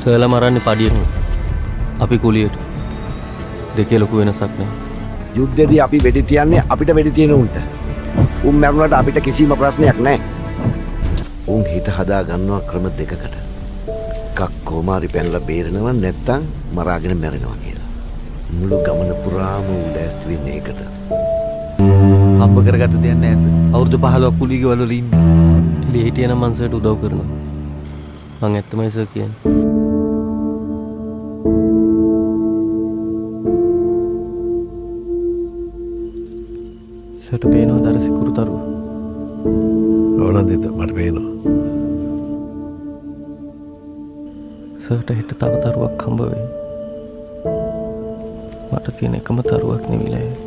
සර්ලා මරන්නේ පඩියෙන්. අපි කුලියට. දෙකේ ලොකු වෙනසක් නැහැ. යුද්ධෙදී අපි වෙඩි තියන්නේ අපිට වෙඩි තියෙන උන්ට. උන් මරුණාට අපිට කිසිම ප්‍රශ්නයක් නැහැ. උන් හිත හදා ගන්නවා ක්‍රම දෙකකට. එකක් කොමාරි පැනලා බේරෙනවා නැත්තම් මරාගෙන මැරෙනවා කියලා. මුළු ගමන පුරාම උන් ලෑස්ති වෙන්නේ ඒකට. හම්බ කරගත්ත දෙයක් නැහැ සර්. අවුරුදු 15ක් කුලිගේ වල ඉන්නේ. එළිය හිටියනම් මං සර්ට උදව් කරනවා. මං ඇත්තමයි සර් කියන්නේ. සර්ට පේනවද අර සිකුරු තරුව? ඕනන්දිත මට පේනවා. සර්ට හෙට තව තරුවක් හම්බ වෙයි. මට තියෙන එකම තරුවක් නෙවිලා.